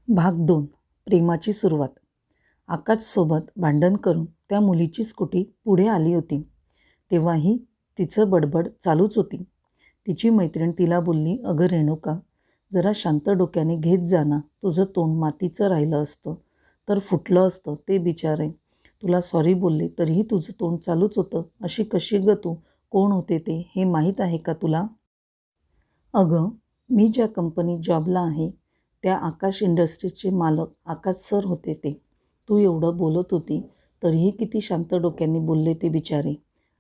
भाग 2. प्रेमाची सुरुवात. आकाशसोबत भांडण करून त्या मुलीची स्कूटी पुढे आली होती. तेव्हाही तिचं बडबड चालूच होती. तिची मैत्रीण तिला बोलली, "अगं रेणुका, जरा शांत डोक्याने घेत जा ना. तुझं तोंड मातीचं राहिलं असतं तर फुटलं असतं. ते बिचारे तुला सॉरी बोलले तरीही तुझं तोंड चालूच होतं. अशी कशी गं तू? कोण होते ते हे माहीत आहे का तुला?" "अगं, मी ज्या कंपनीत जॉबला आहे त्या आकाश इंडस्ट्रीजचे मालक आकाश सर होते ते. तू एवढं बोलत होती तरीही किती शांत डोक्याने बोलले ते बिचारे."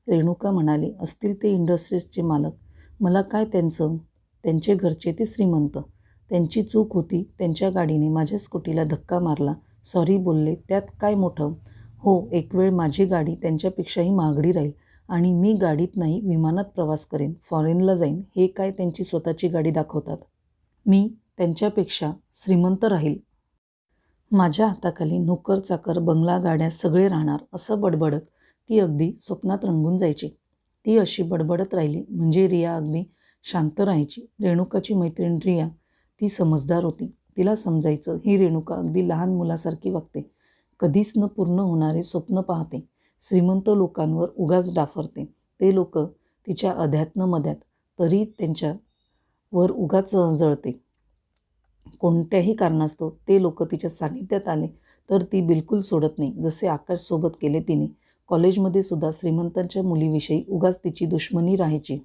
रेणुका म्हणाली, "असतील ते इंडस्ट्रीजचे मालक. मला काय त्यांचं? त्यांचे घरचे ते श्रीमंत. त्यांची चूक होती. त्यांच्या गाडीने माझ्या स्कूटीला धक्का मारला. सॉरी बोलले. त्यात काय मोठं? हो, एक वेळ माझी गाडी त्यांच्यापेक्षाही महागडी राहील आणि मी गाडीत नाही विमानात प्रवास करेन, फॉरेनला जाईन. हे काय त्यांची स्वतःची गाडी दाखवतात. मी त्यांच्यापेक्षा श्रीमंत राहील. माझ्या हाताखाली नोकर चाकर बंगला गाड्या सगळे राहणार." असं बडबडत ती अगदी स्वप्नात रंगून जायची. ती अशी बडबडत राहिली म्हणजे रिया अगदी शांत राहायची. रेणुकाची मैत्रीण रिया ती समजदार होती. तिला समजायचं ही रेणुका अगदी लहान मुलासारखी वागते. कधीच न पूर्ण होणारे स्वप्न पाहते. श्रीमंत लोकांवर उगाच डाफरते. ते लोक तिच्या अध्यात्म मध्यात तरी त्यांच्यावर उगाच जळते. कोणत्याही कारणास्तव ते लोक तिच्या सानिध्यात आले तर ती बिलकुल सोडत नाही. जसे आकाशसोबत केले तिने. कॉलेजमध्ये सुद्धा श्रीमंतांच्या मुलीविषयी उगाच तिची दुश्मनी राहायची.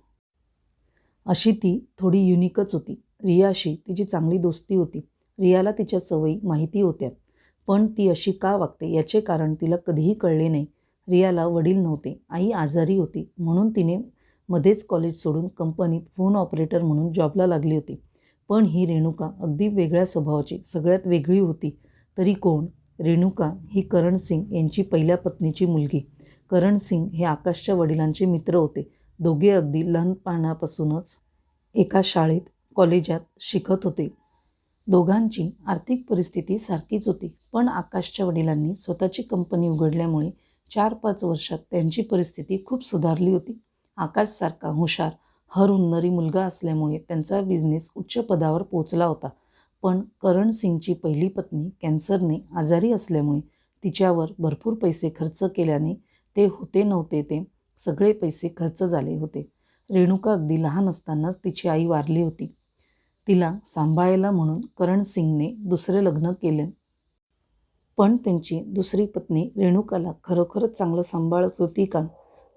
अशी ती थोडी युनिकच होती. रियाशी तिची चांगली दोस्ती होती. रियाला तिच्या सवयी माहिती होत्या. पण ती अशी का वागते याचे कारण तिला कधीही कळले नाही. रियाला वडील नव्हते. आई आजारी होती म्हणून तिने मध्येच कॉलेज सोडून कंपनीत फोन ऑपरेटर म्हणून जॉबला लागली होती. पण ही रेणुका अगदी वेगळ्या स्वभावाची, सगळ्यात वेगळी होती. तरी कोण? रेणुका ही करण सिंग यांची पहिल्या पत्नीची मुलगी. करण सिंग हे आकाशच्या वडिलांचे मित्र होते. दोघे अगदी लहानपणापासूनच एका शाळेत, कॉलेजात शिकत होते. दोघांची आर्थिक परिस्थिती सारखीच होती. पण आकाशच्या वडिलांनी स्वतःची कंपनी उघडल्यामुळे 4-5 वर्षात त्यांची परिस्थिती खूप सुधारली होती. आकाशसारखा हुशार, हुन्नरी मुलगा असल्यामुळे त्यांचा बिझनेस उच्च पदावर पोहोचला होता. पण करण सिंगची पहिली पत्नी कॅन्सरने आजारी असल्यामुळे तिच्यावर भरपूर पैसे खर्च केल्याने ते होते नव्हते ते सगळे पैसे खर्च झाले होते. रेणुका अगदी लहान असतानाच तिची आई वारली होती. तिला सांभाळायला म्हणून करण सिंगने दुसरे लग्न केले. पण त्यांची दुसरी पत्नी रेणुकाला खरोखरच चांगलं सांभाळत होती का?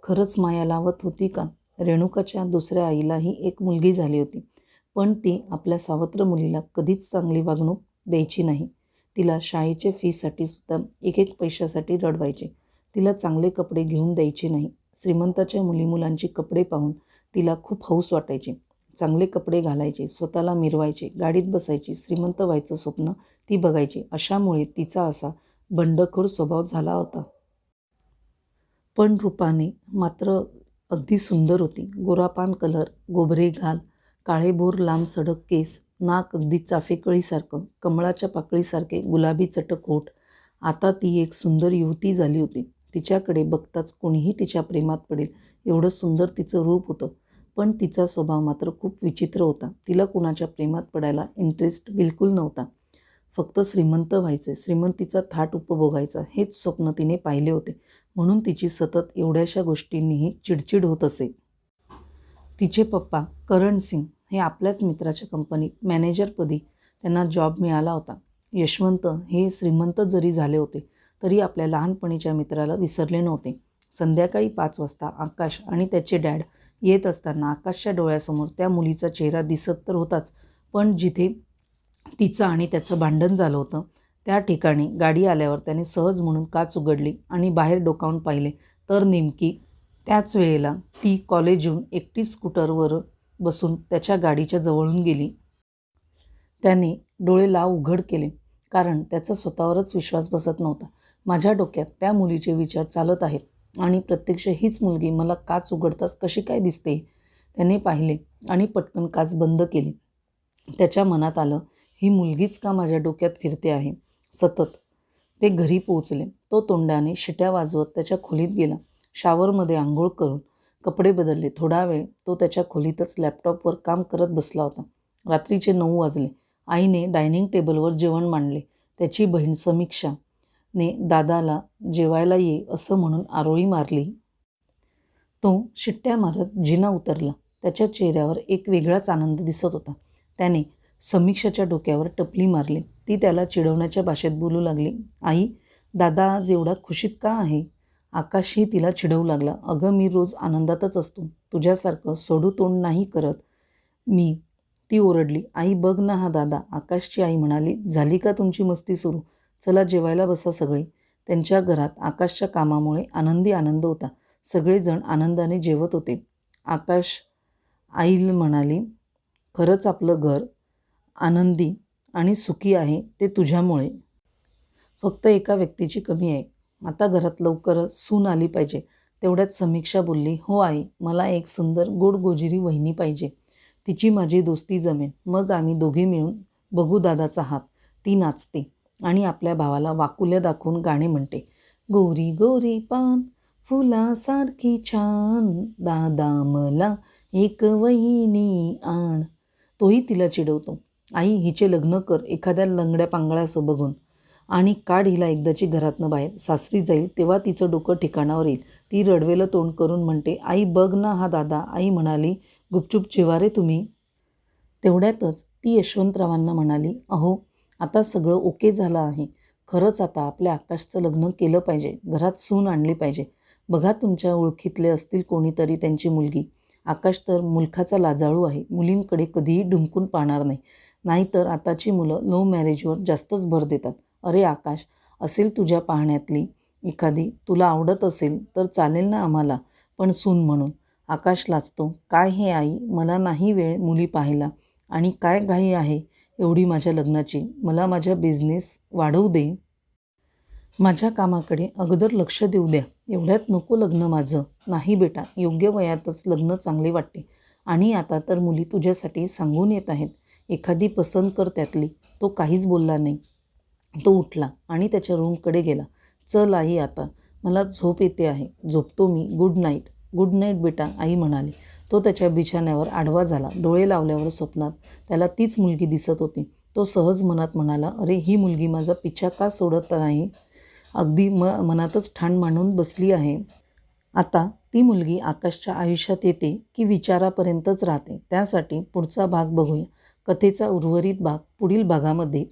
खरंच माया लावत होती का? रेणुकाच्या दुसऱ्या आईलाही एक मुलगी झाली होती. पण ती आपल्या सावत्र मुलीला कधीच चांगली वागणूक द्यायची नाही. तिला शाळेच्या फीसाठी सुद्धा एक पैशासाठी रडवायचे. तिला चांगले कपडे घेऊन द्यायचे नाही. श्रीमंताच्या मुलीमुलांची कपडे पाहून तिला खूप हौस वाटायची. चांगले कपडे घालायचे, स्वतःला मिरवायचे, गाडीत बसायची, श्रीमंत व्हायचं स्वप्न ती बघायची. अशामुळे तिचा असा बंडखोर स्वभाव झाला होता. पण रूपाने मात्र अगदी सुंदर होती. गोरापान कलर, गोबरे गाल, काळेभोर लांब सडक केस, नाक अगदी चाफेकळीसारखं, कमळाच्या पाकळीसारखे गुलाबी चटक ओठ. आता ती एक सुंदर युवती झाली होती. तिच्याकडे बघताच कोणीही तिच्या प्रेमात पडेल एवढं सुंदर तिचं रूप होतं. पण तिचा स्वभाव मात्र खूप विचित्र होता. तिला कुणाच्या प्रेमात पडायला इंटरेस्ट बिलकुल नव्हता. फक्त श्रीमंत व्हायचे, श्रीमंतीचा थाट उपभोगायचा हेच स्वप्न तिने पाहिले होते. म्हणून तिची सतत एवढ्याशा गोष्टींनीही चिडचिड होत असे. तिचे पप्पा करण सिंग हे आपल्याच मित्राच्या कंपनीत मॅनेजरपदी त्यांना जॉब मिळाला होता. यशवंत हे श्रीमंत जरी झाले होते तरी आपल्या लहानपणीच्या मित्राला विसरले नव्हते. संध्याकाळी 5 वाजता आकाश आणि त्याचे डॅड येत असताना आकाशच्या डोळ्यासमोर त्या मुलीचा चेहरा दिसत तर होताच, पण जिथे तिचं आणि त्याचं भांडण झालं होतं त्या ठिकाणी गाडी आल्यावर त्याने सहज म्हणून काच उघडली आणि बाहेर डोकावून पाहिले तर नेमकी त्याच वेळेला ती कॉलेजहून एकटीच स्कूटरवर बसून त्याच्या गाडीच्या जवळून गेली. त्याने डोळे लाव उघड केले कारण त्याचा स्वतःवरच विश्वास बसत नव्हता. माझ्या डोक्यात त्या मुलीचे विचार चालत आहेत आणि प्रत्यक्ष हीच मुलगी मला काच उघडताच कशी काय दिसते? त्याने पाहिले आणि पटकन काच बंद केली. त्याच्या मनात आलं, ही मुलगीच का माझ्या डोक्यात फिरते आहे सतत. ते घरी पोहोचले. तो तोंडाने शिट्या वाजवत त्याच्या खोलीत गेला. शॉवरमध्ये आंघोळ करून कपडे बदलले. थोडा वेळ तो त्याच्या खोलीतच लॅपटॉपवर काम करत बसला होता. रात्रीचे 9 वाजले. आईने डायनिंग टेबलवर जेवण मांडले. त्याची बहीण समीक्षाने दादाला जेवायला ये असं म्हणून आरोळी मारली. तो शिट्ट्या मारत जिना उतरला. त्याच्या चेहऱ्यावर एक वेगळाच आनंद दिसत होता. त्याने समीक्षाच्या डोक्यावर टपली मारली. ती त्याला चिडवण्याच्या भाषेत बोलू लागली, आई, दादा आज एवढा खुशीत का आहे? आकाशही तिला चिडवू लागला. अगं, मी रोज आनंदातच असतो. तुझ्यासारखं सोडू तोंड नाही करत मी. ती ओरडली. आई बघ ना हा दादा. आकाशची आई म्हणाली, झाली का तुमची मस्ती सुरू? चला जेवायला बसा सगळे. त्यांच्या घरात आकाशच्या कामामुळे आनंदी आनंद होता. सगळेजण आनंदाने जेवत होते. आकाश आईला म्हणाली, खरंच आपलं घर आनंदी आणि सुखी आहे ते तुझ्यामुळे. फक्त एका व्यक्तीची कमी आहे. आता घरात लवकरच सून आली पाहिजे. तेवढ्यात समीक्षा बोलली, हो आई, मला एक सुंदर गोडगोजिरी वहिनी पाहिजे. तिची माझी दोस्ती जमेल. मग आम्ही दोघे मिळून बघू दादाचा हात. ती नाचते आणि आपल्या भावाला वाकुल्या दाखवून गाणे म्हणते. गोरी गोरी पान फुलासारखी छान, दादा मला एक वहिनी आण. तोही तिला चिडवतो. आई, हिचे लग्न कर एखाद्या लंगड्या पांगळ्यासो बघून आणि काढ हिला एकदाची घरातनं बाहेर. सासरी जाईल तेव्हा तिचं डोकं ठिकाणावर येईल. ती रडवेलं तोंड करून म्हणते, आई बघ ना हा दादा. आई म्हणाली, गुपचूप जेवा रे तुम्ही. तेवढ्यातच ती यशवंतरावांना म्हणाली, अहो, आता सगळं ओके झालं आहे. खरंच आता आपल्या आकाशचं लग्न केलं पाहिजे. घरात सून आणली पाहिजे. बघा तुमच्या ओळखीतले असतील कोणीतरी त्यांची मुलगी. आकाश तर मुलखाचा लाजाळू आहे. मुलींकडे कधीही ढुंकून पाहणार नाही. नाहीतर आताची मुलं लव्ह मॅरेजवर जास्तच भर देतात. अरे आकाश, असेल तुझ्या पाहण्यातली एखादी, तुला आवडत असेल तर चालेल ना आम्हाला, पण सून म्हणून. आकाश लाजतो. काय हे आई, मला नाही वेळ मुली पाहायला. आणि काय घाई आहे एवढी माझ्या लग्नाची? मला माझ्या बिझनेस वाढवू दे. माझ्या कामाकडे अगोदर लक्ष देऊ द्या. एवढ्यात नको लग्न माझं. नाही बेटा, योग्य वयातच लग्न चांगले वाटते. आणि आता तर मुली तुझ्यासाठी सांगून येत आहेत. एखादी पसंत कर त्यातली. तो काहीच बोलला नाही. तो उठला आणि त्याच्या रूमकडे गेला. चल आई, आता मला झोप येते आहे. झोपतो मी. Good night. गुड नाईट बेटा, आई म्हणाली. तो त्याच्या बिछाण्यावर आडवा झाला. डोळे लावल्यावर स्वप्नात त्याला तीच मुलगी दिसत होती. तो सहज मनात म्हणाला, अरे ही मुलगी माझा पिछा का सोडत नाही? अगदी मनातच ठाण मांडून बसली आहे. आता ती मुलगी आकाशच्या आयुष्यात येते की विचारापर्यंतच राहते? त्यासाठी पुढचा भाग बघूया. कथेचा उर्वरित भाग पुढील भागामध्ये